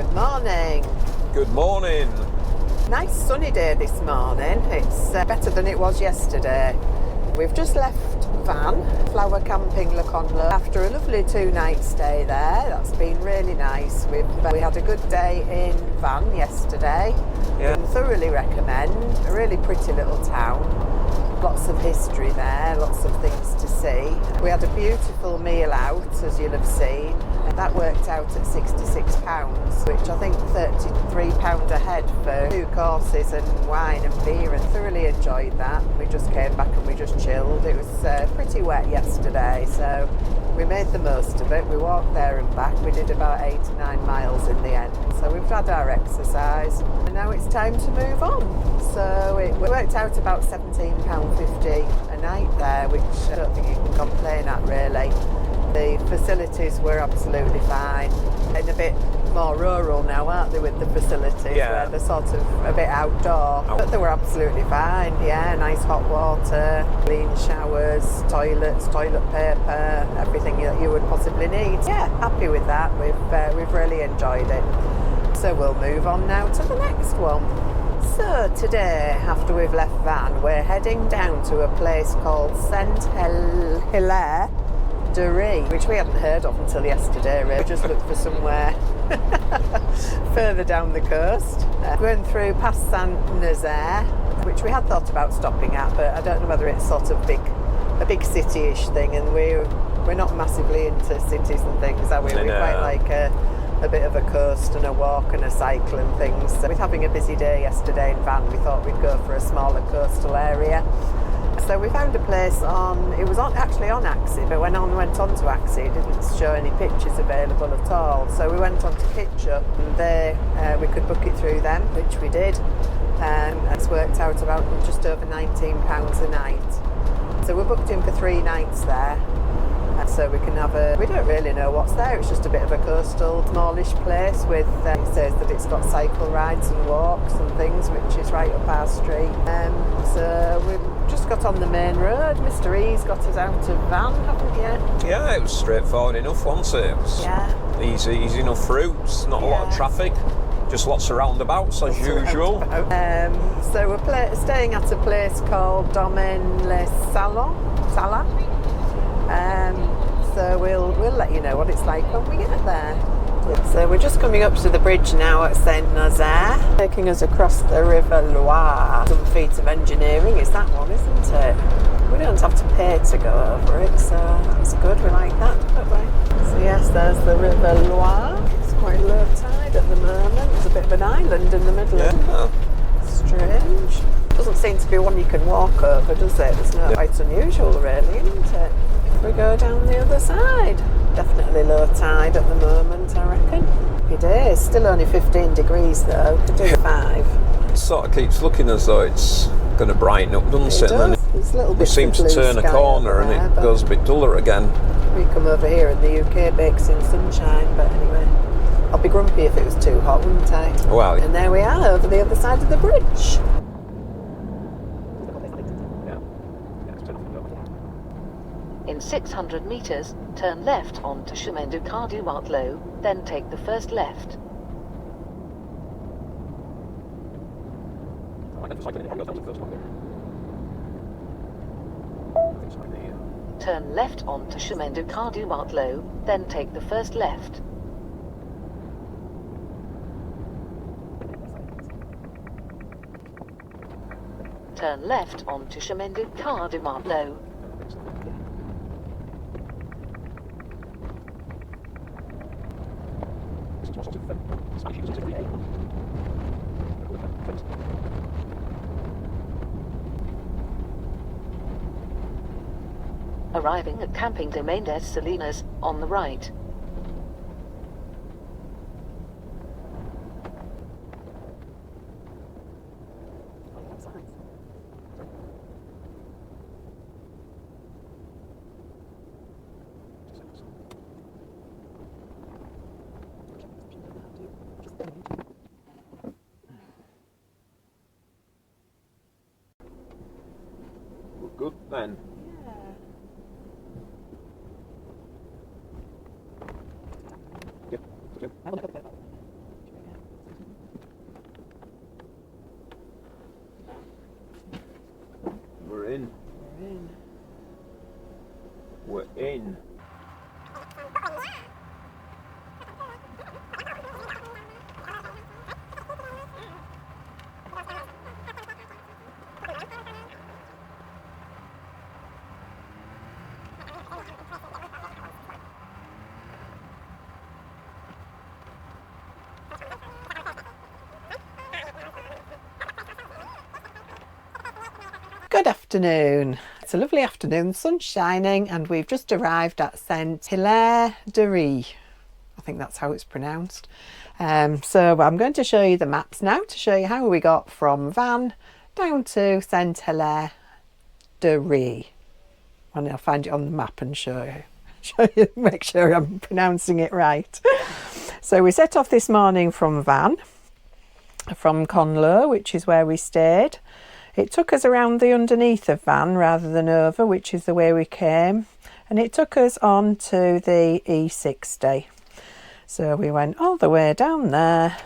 Good morning. Good morning. Nice sunny day this morning. It's better than it was yesterday. We've just left Van, Flower Camping Le Conlo, after a lovely 2-night stay there. That's been really nice. We had a good day in Van yesterday. Yeah. And thoroughly recommend. A really pretty little town. Lots of history there, lots of things to see. We had a beautiful meal out, as you'll have seen. And that worked out at £66, which I think £33 a head for 2 courses and wine and beer, and thoroughly enjoyed that. We just came back and we just chilled. It was pretty wet yesterday, so we made the most of it. We walked there and back. We did about 8 to 9 miles in the end. So we've had our exercise and now it's time to move on. So it worked out about £17.50 a night there, which I don't think you can complain at really. The facilities were absolutely fine. And a bit more rural now, aren't they, with the facilities? Yeah. Where they're sort of a bit outdoor. But they were absolutely fine, yeah. Nice hot water, clean showers, toilets, toilet paper, everything that you would possibly need. Yeah, happy with that. We've really enjoyed it. So we'll move on now to the next one. So today, after we've left Van, we're heading down to a place called Saint-Gilles-Croix-de-Vie, which we hadn't heard of until yesterday, really. We just looked for somewhere further down the coast. Going through past Saint-Nazaire, which we had thought about stopping at, but I don't know whether it's sort of a big city-ish thing, and we're not massively into cities and things, are we? We quite like a bit of a coast and a walk and a cycle and things. So with having a busy day yesterday in Van, we thought we'd go for a smaller coastal area. So we found a place it was actually on Axie, but when I went on to Axie, it didn't show any pictures available at all. So we went on to Picture, and we could book it through them, which we did. And it's worked out about just over £19 a night. So we're booked in for 3 nights there. So we can we don't really know what's there. It's just a bit of a coastal, smallish place with, it says that it's got cycle rides and walks and things, which is right up our street. So we've just got on the main road. Mr. E's got us out of Van, haven't you? Yeah, it was straightforward enough, wasn't it? It was easy enough routes, not a lot of traffic, just lots of roundabouts as usual. So we're staying at a place called Domaine les Salins. So we'll let you know what it's like when we get there. So we're just coming up to the bridge now at Saint-Nazaire, taking us across the River Loire. Some feat of engineering is that one, isn't it? We don't have to pay to go over it, so that's good. We like that, don't we? So yes, there's the River Loire. It's quite low tide at the moment. There's a bit of an island in the middle. Yeah. Strange. Doesn't seem to be one you can walk over, does it? It's not quite unusual, really, isn't it? If we go down the other side, definitely low tide at the moment, I reckon. Happy days. Still only 15 degrees though. Could do 5. It sort of keeps looking as though it's going to brighten up, doesn't it? And then we seem to turn a corner and it goes a bit duller again. We come over here in the UK, bakes in sunshine, but anyway. I'd be grumpy if it was too hot, wouldn't I? Well, and there we are, over the other side of the bridge. In 600 metres, turn left onto Chemin de Croix-de-Vie, then take the first left. Turn left onto Chemin de Croix-de-Vie, then take the first left. Turn left onto Chemin de Croix-de-Vie. Arriving at camping Domaine des Salins on the right. Good then. Good afternoon. It's a lovely afternoon, the sun's shining, and we've just arrived at Saint-Gilles-Croix-de-Vie. I think that's how it's pronounced. So I'm going to show you the maps now to show you how we got from Vannes down to Saint-Gilles-Croix-de-Vie. And I'll find it on the map and show you, make sure I'm pronouncing it right. So we set off this morning from Vannes, from Conlo, which is where we stayed. It took us around the underneath of Vannes rather than over, which is the way we came, and it took us on to the E60. So we went all the way down there,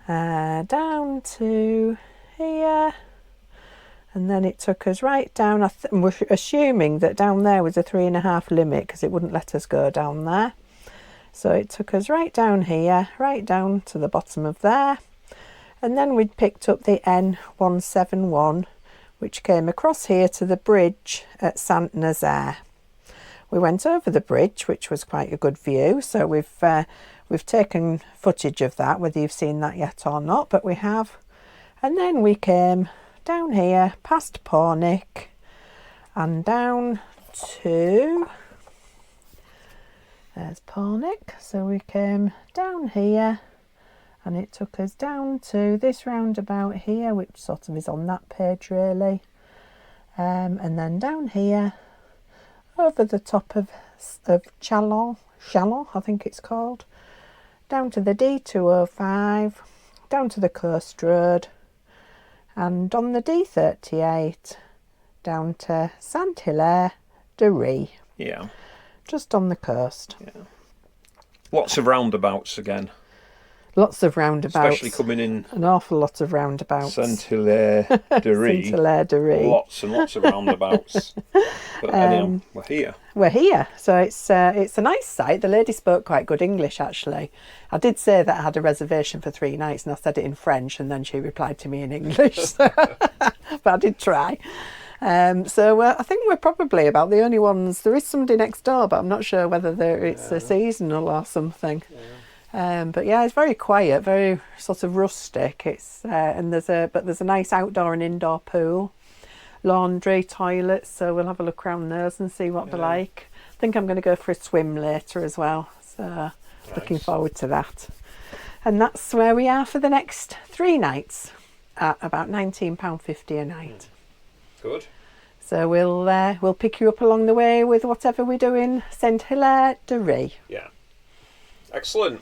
down to here, and then it took us right down. We're assuming that down there was a 3.5 limit because it wouldn't let us go down there. So it took us right down here, right down to the bottom of there. And then we'd picked up the N171, which came across here to the bridge at Saint-Nazaire. We went over the bridge, which was quite a good view. So we've taken footage of that, whether you've seen that yet or not, but we have. And then we came down here, past Pornic, and down to... There's Pornic. So we came down here. And it took us down to this roundabout here, which sort of is on that page really. And then down here, over the top of Chalon, I think it's called. Down to the D205, down to the coast road. And on the D38, down to Saint-Hilaire-de-Vie. Yeah. Just on the coast. Yeah. Lots of roundabouts again. Lots of roundabouts. Especially coming in. An awful lot of roundabouts. Saint-Hilaire-de-Vie. Saint-Hilaire-de-Vie. Lots and lots of roundabouts. But anyhow, we're here. We're here. So it's a nice site. The lady spoke quite good English, actually. I did say that I had a reservation for 3 nights, and I said it in French, and then she replied to me in English. But I did try. So I think we're probably about the only ones. There is somebody next door, but I'm not sure whether it's a seasonal or something. Yeah. But yeah, it's very quiet, very sort of rustic. It's and there's a nice outdoor and indoor pool, laundry, toilets. So we'll have a look around those and see what they're like. I think I'm going to go for a swim later as well. So nice. Looking forward to that. And that's where we are for the next 3 nights at about £19.50 a night. Good. So we'll pick you up along the way with whatever we do in Saint-Hilaire-de-Vie. Yeah. Excellent.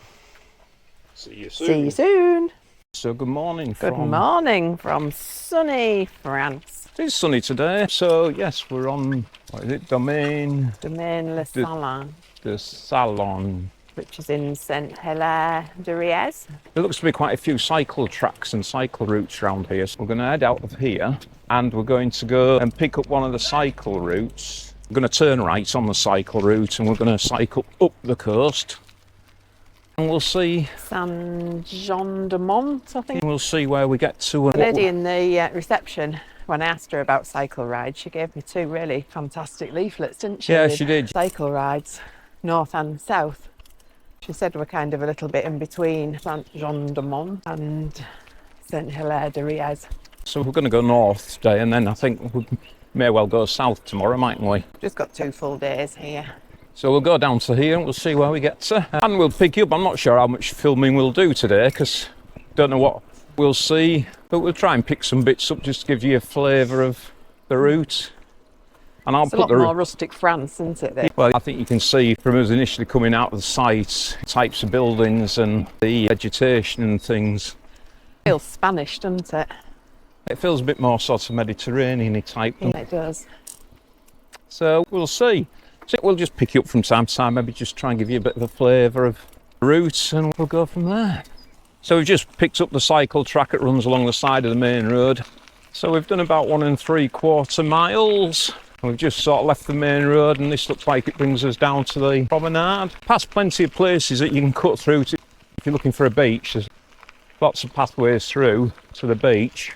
See you soon. See you soon. So good morning from sunny France. It is sunny today. So yes, we're on, what is it, Domaine Le Salins. The Salins. Which is in Saint-Hilaire-de-Vie. There looks to be quite a few cycle tracks and cycle routes around here. So we're going to head out of here and we're going to go and pick up one of the cycle routes. We're going to turn right on the cycle route and we're going to cycle up the coast. And we'll see Saint-Jean-de-Monts, I think. We'll see where we get to. The lady in the reception, when I asked her about cycle rides, she gave me 2 really fantastic leaflets, didn't she? Yeah, she did. Cycle rides, north and south. She said we're kind of a little bit in between Saint-Jean-de-Monts and Saint-Hilaire-de-Vie. So we're going to go north today, and then I think we may well go south tomorrow, mightn't we? Just got 2 full days here. So we'll go down to here and we'll see where we get to. And we'll pick you up. I'm not sure how much filming we'll do today because don't know what we'll see. But we'll try and pick some bits up just to give you a flavour of the route. And It's a lot more rustic France, isn't it? Well, I think you can see from us initially coming out of the site, types of buildings and the vegetation and things. It feels Spanish, doesn't it? It feels a bit more sort of Mediterranean-y type. Yeah, it does. So we'll see. So we'll just pick you up from time to time, maybe just try and give you a bit of a flavour of the routes and we'll go from there. So we've just picked up the cycle track that runs along the side of the main road. So we've done about 1 3/4 miles. We've just sort of left the main road and this looks like it brings us down to the promenade. Past plenty of places that you can cut through to, if you're looking for a beach. There's lots of pathways through to the beach.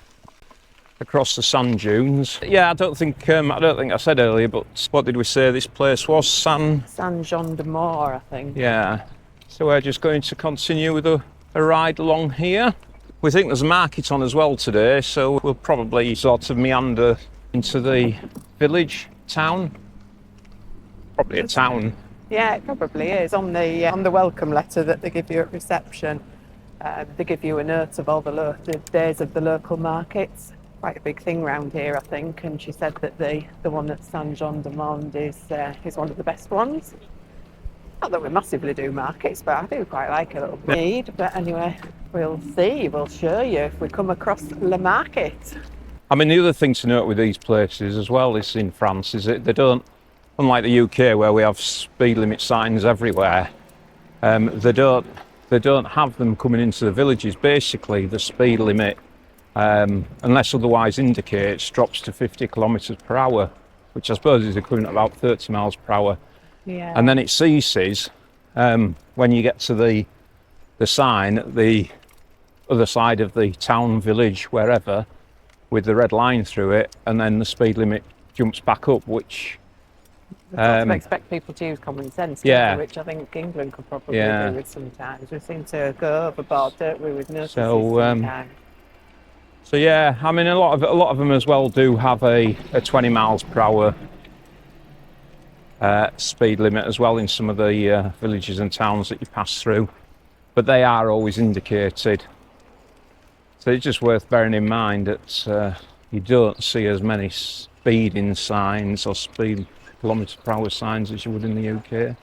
Across the sand dunes. Yeah, I don't think I said earlier, but what did we say this place was? Saint-Jean-de-Monts, I think. Yeah. So we're just going to continue with a ride along here. We think there's a market on as well today, so we'll probably sort of meander into the village, town. Probably a town. Yeah, it probably is. On the welcome letter that they give you at reception, they give you a note of all the days of the local markets. Quite a big thing round here, I think. And she said that the one at Saint-Jean-de-Monts is one of the best ones. Not that we massively do markets, but I do quite like a little bit. But anyway, we'll see. We'll show you if we come across Le Market. I mean, the other thing to note with these places as well is in France is that they don't, unlike the UK where we have speed limit signs everywhere, they don't have them coming into the villages. Basically, the speed limit, unless otherwise indicates, drops to 50 kilometres per hour, which I suppose is equivalent to about 30 miles per hour. Yeah. And then it ceases when you get to the sign at the other side of the town, village, wherever, with the red line through it, and then the speed limit jumps back up, which... I expect people to use common sense, yeah, which I think England could probably do with sometimes. We seem to go overboard, don't we, with notices sometimes. So yeah, I mean, a lot of them as well do have a 20 miles per hour speed limit as well in some of the villages and towns that you pass through, but they are always indicated. So it's just worth bearing in mind that you don't see as many speeding signs or speed kilometre per hour signs as you would in the UK.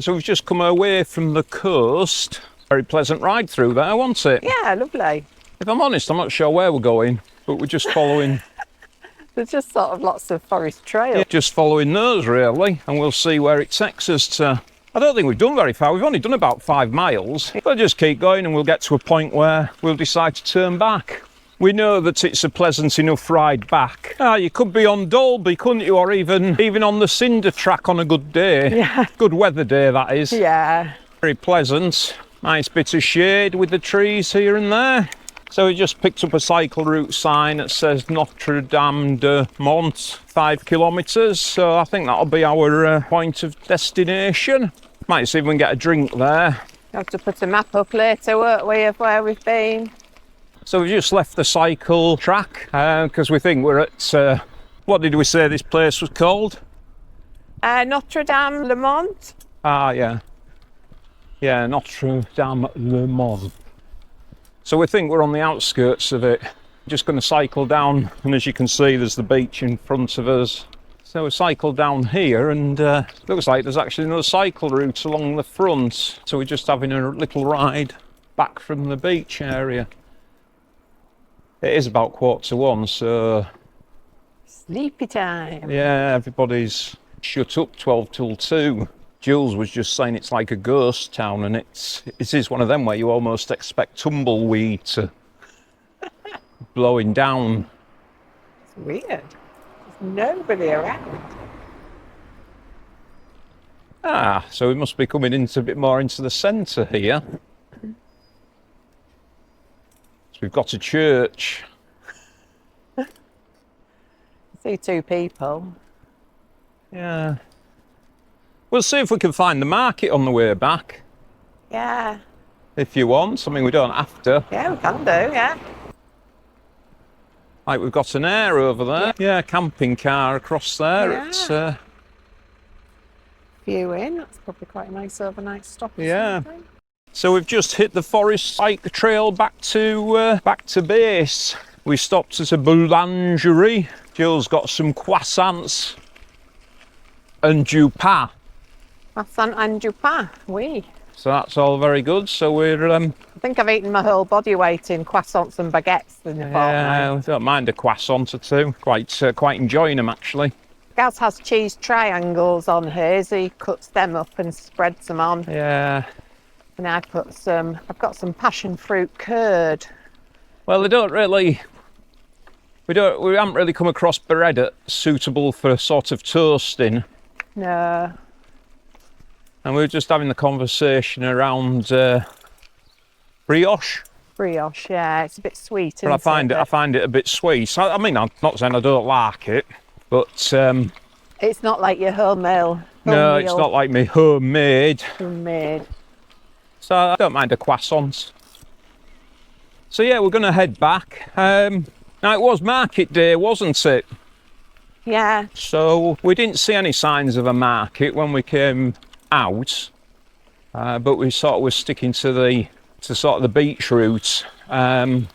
So we've just come away from the coast. Very pleasant ride through there, wasn't it? Yeah, lovely. If I'm honest, I'm not sure where we're going, but we're just following... There's just sort of lots of forest trails. Yeah, just following those really, and we'll see where it takes us to. I don't think we've done very far. We've only done about 5 miles. We'll just keep going and we'll get to a point where we'll decide to turn back. We know that it's a pleasant enough ride back. You could be on Dalby, couldn't you? Or even on the cinder track on a good day. Yeah. Good weather day, that is. Yeah. Very pleasant. Nice bit of shade with the trees here and there. So we just picked up a cycle route sign that says Notre-Dame-de-Monts, 5 kilometres. So I think that'll be our point of destination. Might see if we can get a drink there. Have to put a map up later, won't we, of where we've been. So we just left the cycle track because we think we're at, what did we say this place was called? Notre-Dame-de-Monts. Yeah. Yeah, Notre-Dame-de-Monts. So we think we're on the outskirts of it. Just going to cycle down, and as you can see, there's the beach in front of us. So we cycle down here, and looks like there's actually another cycle route along the front. So we're just having a little ride back from the beach area. It is about 1:45, so... Sleepy time. Yeah, everybody's shut up 12 till 2. Jules was just saying it's like a ghost town, and it is one of them where you almost expect tumbleweed to blowing down. It's weird. There's nobody around. So we must be coming into a bit more into the centre here. So we've got a church. I see 2 people. Yeah. We'll see if we can find the market on the way back. Yeah. If you want. I mean, we don't have to. Yeah, we can do, yeah. Like, we've got an air over there. Yeah, camping car across there. Yeah. It's view in. That's probably quite a nice overnight stop. Yeah. So we've just hit the forest bike trail back to base. We stopped at a boulangerie. Jill's got some croissants and du pain. Croissant and du pain, oui. So that's all very good. So we're I think I've eaten my whole body weight in croissants and baguettes in the fortnight. I don't mind a croissant or two. Quite enjoying them actually. Gaz has cheese triangles on hers. He cuts them up and spreads them on. Yeah. And I've got some passion fruit curd. Well, they don't really. We haven't really come across bread that's suitable for sort of toasting. No. And we were just having the conversation around brioche. Brioche, yeah, it's a bit sweet. But I find it a bit sweet. I mean, I'm not saying I don't like it, but it's not like your homemade. No, it's not like me homemade. Homemade. So I don't mind a croissant. So yeah, we're going to head back. Now it was market day, wasn't it? Yeah. So we didn't see any signs of a market when we came out, but we sort of was sticking to sort of the beach route. So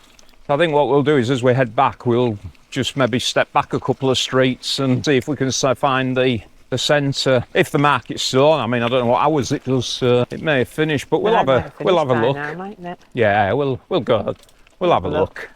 I think what we'll do is, as we head back, we'll just maybe step back a couple of streets and see if we can find the centre. If the market's still on, I mean, I don't know what hours it does. It may have finished, but we'll have a look. Now, mightn't it? Yeah, we'll go. We'll have a look.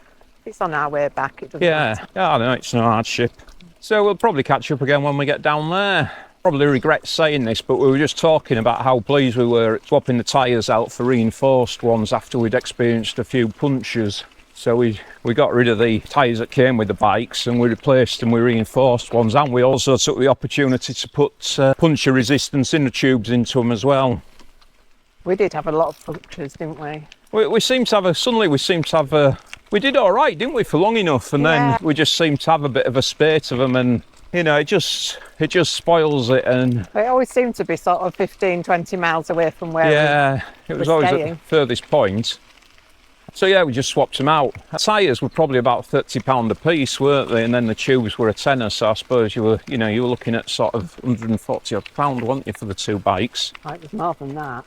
It's on our way back. It doesn't matter. Yeah, I know it's no hardship. So we'll probably catch up again when we get down there. Probably regret saying this, but we were just talking about how pleased we were at swapping the tyres out for reinforced ones after we'd experienced a few punctures. So we got rid of the tyres that came with the bikes and we replaced them with reinforced ones, and we also took the opportunity to put puncture resistance inner tubes into them as well. We did have a lot of punctures, didn't we? We seem to have we did all right, didn't we, for long enough, and then we just seemed to have a bit of a spate of them, and you know, it just spoils it. And it always seemed to be sort of 15-20 miles away from where it was always at the furthest point. So yeah, we just swapped them out. Tyres were probably about £30 a piece, weren't they? And then the tubes were a tenner, so I suppose you were looking at sort of £140 odd, weren't you, for the two bikes? Oh, it was more than that.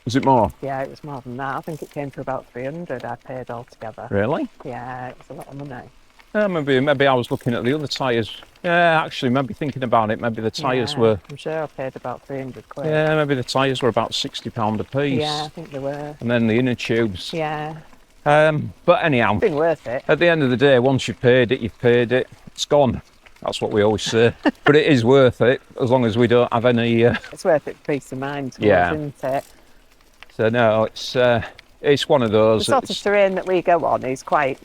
Was it more? Yeah, it was more than that. I think it came to about 300 I paid altogether. Really? Yeah, it was a lot of money. Maybe I was looking at the other tyres. Yeah, actually, maybe thinking about it, maybe the tyres were... I'm sure I paid about 300 quid. Yeah, maybe the tyres were about £60 a piece. Yeah, I think they were. And then the inner tubes. Yeah. But anyhow... It's been worth it. At the end of the day, once you've paid it, it's gone. That's what we always say. But it is worth it, as long as we don't have any... It's worth it for peace of mind to us, isn't it? So no, it's one of those... The sort of terrain that we go on is quite...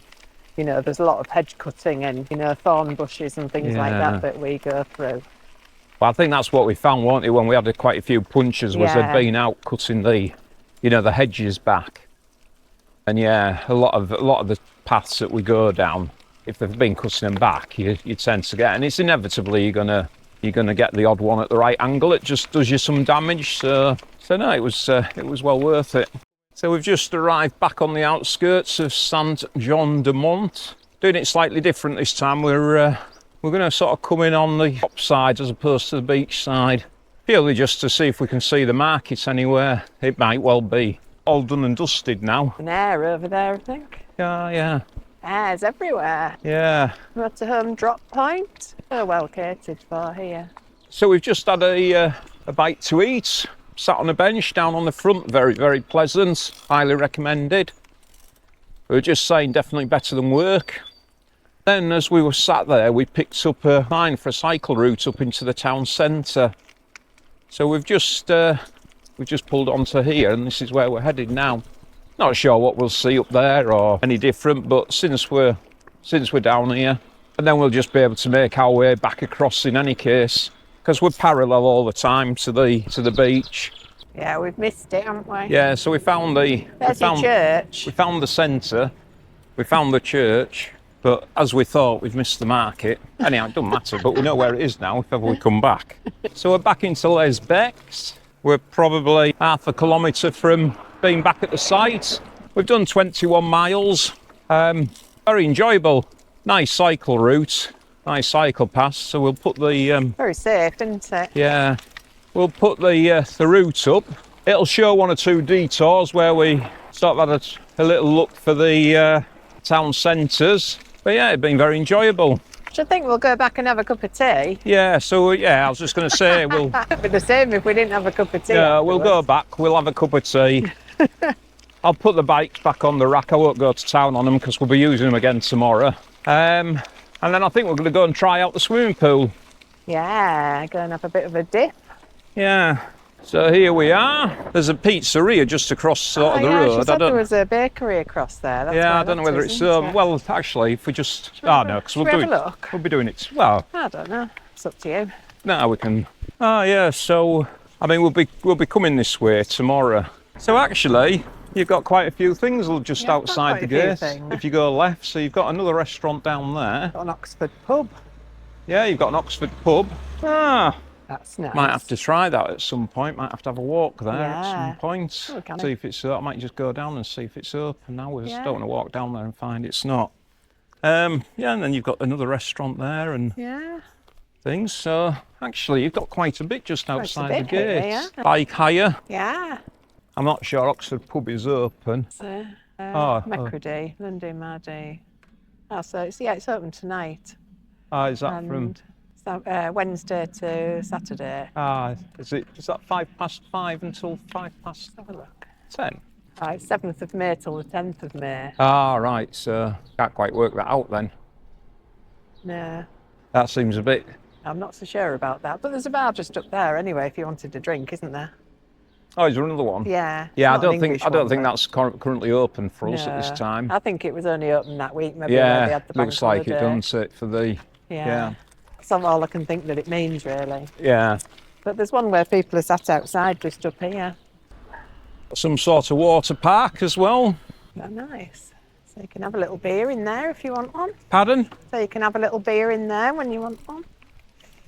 You know, there's a lot of hedge cutting and, you know, thorn bushes and things like that we go through. Well, I think that's what we found, wasn't it, when we had quite a few punctures, was they'd been out cutting the hedges back. And yeah, a lot of the paths that we go down, if they've been cutting them back, you tend to get, and it's inevitably you're gonna get the odd one at the right angle. It just does you some damage. So no, it was well worth it. So we've just arrived back on the outskirts of Saint-Jean-de-Monts. Doing it slightly different this time. We're going to sort of come in on the top side as opposed to the beach side, purely just to see if we can see the market anywhere. It might well be all done and dusted now. An air over there, I think. Yeah. Airs everywhere. Yeah. Motorhome drop point. So well catered for here. So we've just had a bite to eat. Sat on a bench down on the front, very, very pleasant, highly recommended. We were just saying definitely better than work. Then as we were sat there, we picked up a line for a cycle route up into the town centre. So we've just pulled onto here, and this is where we're headed now. Not sure what we'll see up there or any different, but since we're down here, and then we'll just be able to make our way back across in any case. Because we're parallel all the time to the beach. Yeah, we've missed it, haven't we? Yeah, so we found the church. We found the centre, we found the church, but as we thought, we've missed the market. Anyhow, it doesn't matter, but we know where it is now if ever we come back. So we're back into Les Becs. We're probably half a kilometre from being back at the site. We've done 21 miles. Very enjoyable, nice cycle route. Nice cycle pass, so we'll put the... Very safe, isn't it? Yeah, we'll put the route up. It'll show one or two detours where we sort of had a little look for the town centres. But yeah, it's been very enjoyable. Do you think we'll go back and have a cup of tea? Yeah, so yeah, I was just going to say we'll... It'd be the same if we didn't have a cup of tea. Yeah, we'll go back, we'll have a cup of tea. I'll put the bikes back on the rack. I won't go to town on them because we'll be using them again tomorrow. And then I think we're going to go and try out the swimming pool. Yeah, go and have a bit of a dip. Yeah. So here we are. There's a pizzeria just across the road. She said there was a bakery across there. That's I don't know whether it's well, actually, if we just no, because we'll be doing it. Well, I don't know. It's up to you. No, we can. Oh yeah. So I mean, we'll be coming this way tomorrow. So actually, you've got quite a few things just outside the gate. If you go left, so you've got another restaurant down there. Got an Oxford pub. Yeah, you've got an Oxford pub. That's nice. Might have to try that at some point. Might have to have a walk there at Yeah. some point. Oh, can See I? if it's. I might just go down and see if it's open hours. Yeah. Don't want to walk down there and find it's not. Yeah, and then you've got another restaurant there and Yeah. things. So actually, you've got quite a bit just outside the bit here, gate. yeah. Bike hire. Yeah. I'm not sure Oxford pub is open. So, Oh. Macready, Monday, Mardy. Oh, so it's open tonight. Is that from? Wednesday to Saturday. Is that 5:05 until 5:10? Let's have a look. 7th of May till the 10th of May. Right. So can't quite work that out then. No, That seems a bit. I'm not so sure about that. But there's a bar just up there anyway if you wanted a drink, isn't there? Oh, is there another one? Yeah. Yeah, I Not an don't think English one, that's currently open for us at this No. time. I think it was only open that week, maybe where they had the bank looks like it, holiday. doesn't it, for the Yeah. That's all I can think that it means, really. yeah. But there's one where people are sat outside just up here. Some sort of water park as well. Oh, nice. So you can have a little beer in there if you want one. Pardon? So you can have a little beer in there when you want one.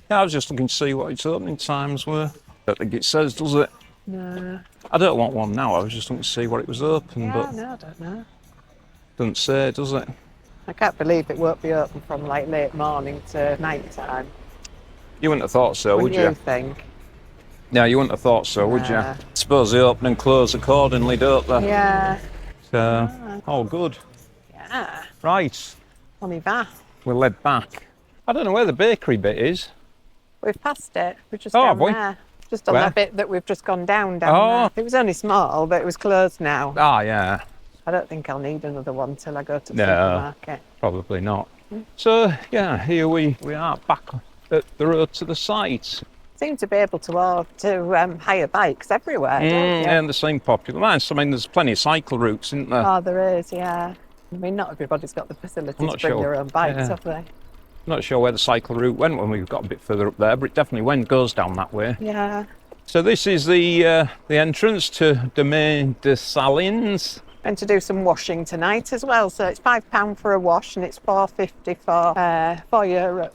Yeah, I was just looking to see what its opening times were. I don't think it says, does it? No. I don't want one now. I was just looking to see what it was open, Yeah, but no, I don't know. doesn't say, does it? I can't believe it won't be open from like late morning to night time. You wouldn't have thought so, would Wouldn't you? you think? Yeah, you wouldn't have thought so, would you? Nah. Suppose they open and close accordingly, don't they? Yeah. So, all good. Yeah. Right, Only that. we're led back. I don't know where the bakery bit is. We've passed it. We're just Oh, down have we? there. Just on Where? that bit that we've just gone down there. Oh. It was only small, but it was closed now. Yeah, I don't think I'll need another one till I go to the No. supermarket. probably not. So, yeah, here we are back at the road to the site. Seem to be able to hire bikes everywhere, don't you? And the same popular lines. I mean, there's plenty of cycle routes, isn't there? Oh, there is, yeah. I mean, not everybody's got the facility I'm to not bring sure. their own bikes, Yeah. have they? I'm not sure where the cycle route went when we got a bit further up there, but it definitely goes down that way. Yeah. So this is the entrance to Domaine de Salins. And to do some washing tonight as well. So it's £5 for a wash, and it's €4.50 for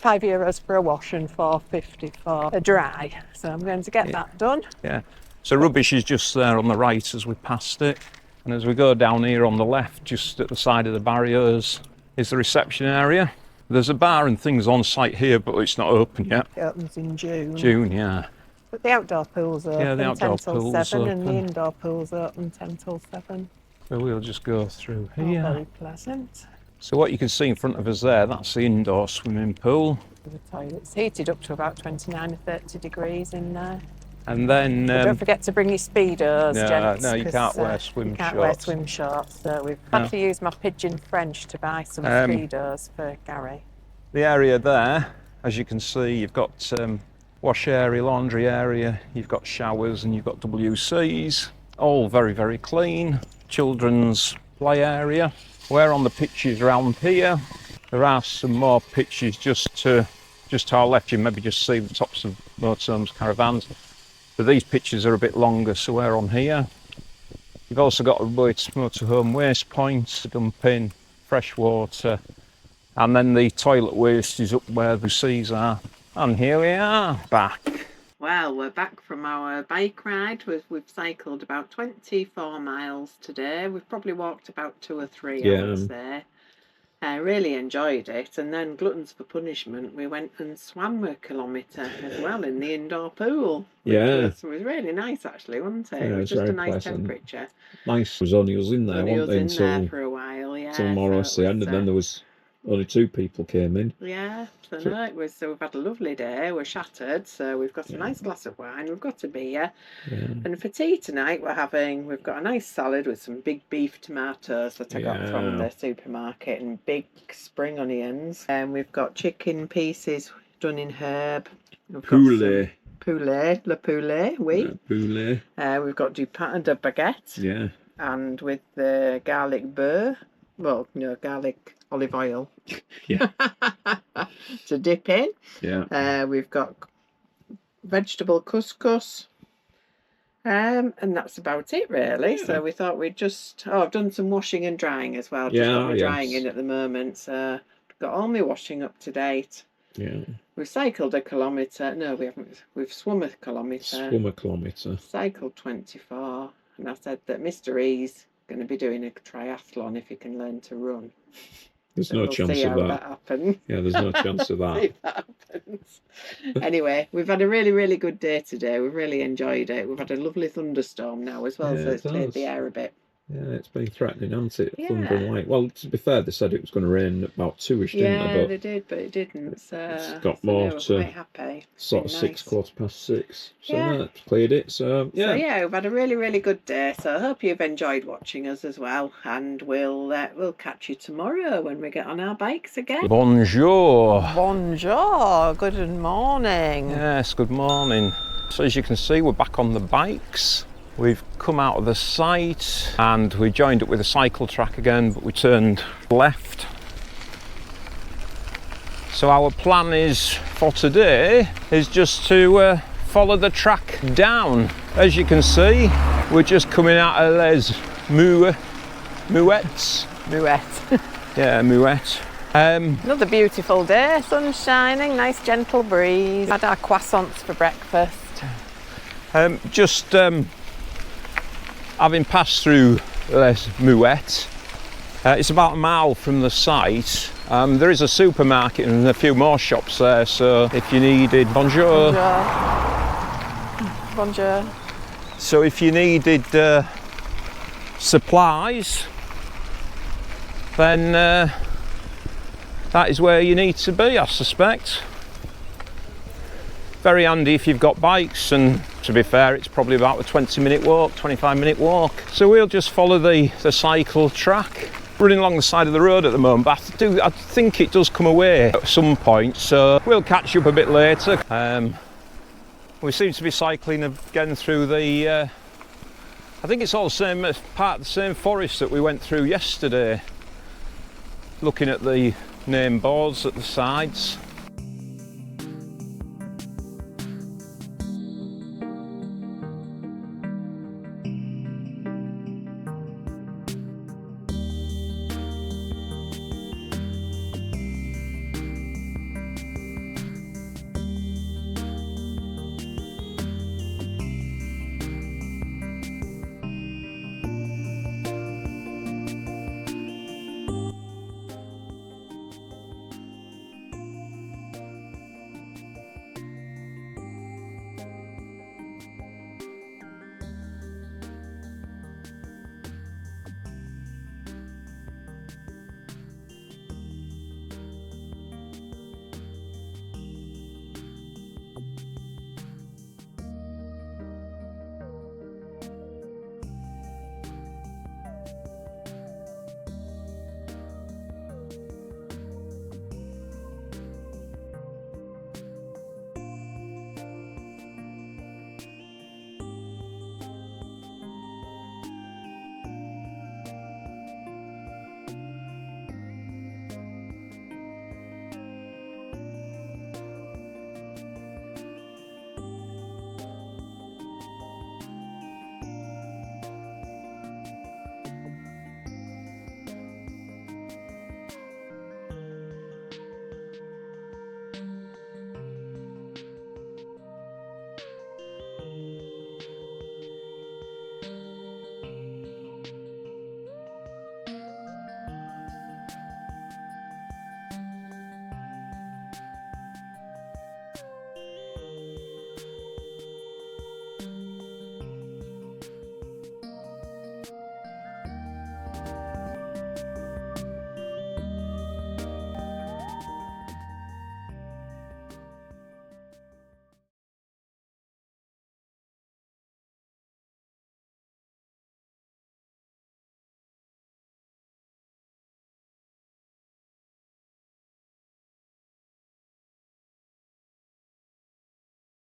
€5 for a wash and £4.50 for a dry. So I'm going to get that done. Yeah. So rubbish is just there on the right as we passed it, and as we go down here on the left, just at the side of the barriers, is the reception area. There's a bar and things on site here, but it's not open yet. It opens in June. June, yeah. But the outdoor pool's open Yeah, the outdoor 10 till pool's 7, and the open. indoor pool's open 10 till 7. So we'll just go through All here. very pleasant. So what you can see in front of us there, that's the indoor swimming pool. The toilet's heated up to about 29 or 30 degrees in there. And then Don't forget to bring your Speedos, no, gents. no, you 'cause, can't wear swim you can't wear shorts. swim shorts. So we've had No. to use my pigeon French to buy some Um, Speedos for Gary. the area there, as you can see, you've got wash area, laundry area, you've got showers, and you've got WCs, all very, very clean. Children's play area. We're on the pitches around here. There are some more pitches just to our left. You maybe just see the tops of Motorhome's caravans. But these pitches are a bit longer, so we're on here. You've also got a motorhome waste point to dump in fresh water. And then the toilet waste is up where the seas are. And here we are, back. Well, we're back from our bike ride. We've cycled about 24 miles today. We've probably walked about 2 or 3 hours there. I really enjoyed it. And then, gluttons for punishment, we went and swam a kilometre as well in the indoor pool. Which was really nice, actually, wasn't it? Yeah, it was it's just a very nice pleasant. temperature. Nice. There was only us in there, Only weren't us they, in there until for a while, yeah. more or less so the it end, was, and then there was only 2 people came in. Yeah, so So- no, it was. So we've had a lovely day. We're shattered, so we've got a nice glass of wine. We've got a beer, and for tea tonight we've got a nice salad with some big beef tomatoes that I got from the supermarket and big spring onions. And we've got chicken pieces done in herb. We've got Poulet. poulet, le poulet, oui. Poulet. We've got du pain de baguette, Yeah. and with the garlic beurre. Well, no, garlic olive oil. Yeah. To dip in. Yeah. We've got vegetable couscous. And that's about it, really. Yeah. So we thought we'd just... Oh, I've done some washing and drying as well. Just got my drying in at the moment. So got all my washing up to date. Yeah. We've cycled a kilometre. No, we haven't. We've swum a kilometre. Swum a kilometre. Cycled 24. And I said that Mr. E's going to be doing a triathlon if he can learn to run. There's So no we'll chance see of how that. happens. Yeah, there's no chance of See that. if that happens. Anyway, we've had a really, really good day today. We've really enjoyed it. We've had a lovely thunderstorm now as well, Yeah, so it's it cleared has. the air a bit. Yeah, it's been threatening, hasn't it? Yeah. Thunder and light. Well, to be fair, they said it was going to rain at about 2ish, didn't Yeah, they? they did, but it didn't. So it's got so more no, we're to quite happy. It's sort been of nice. 6:15. So Yeah. yeah, it's cleared it. So yeah. So yeah, we've had a really, really good day. So I hope you've enjoyed watching us as well, and we'll catch you tomorrow when we get on our bikes again. Bonjour. Bonjour, good morning. Yes, good morning. So as you can see, we're back on the bikes. We've come out of the site and we joined up with a cycle track again, but we turned left. So our plan is for today is just to follow the track down. As you can see, we're just coming out of Les Muettes. Muette. Yeah, Muette. Another beautiful day, sun shining, nice gentle breeze. Had our croissants for breakfast. Having passed through Les Muettes, it's about a mile from the site. There is a supermarket and a few more shops there, so if you needed bonjour. Bonjour. So if you needed supplies, then that is where you need to be, I suspect. Very handy if you've got bikes, and to be fair, it's probably about a 20-minute walk, 25-minute walk. So we'll just follow the cycle track. Running along the side of the road at the moment, but I think it does come away at some point, so we'll catch up a bit later. We seem to be cycling again through the I think it's all the same, part of the same forest that we went through yesterday, looking at the name boards at the sides.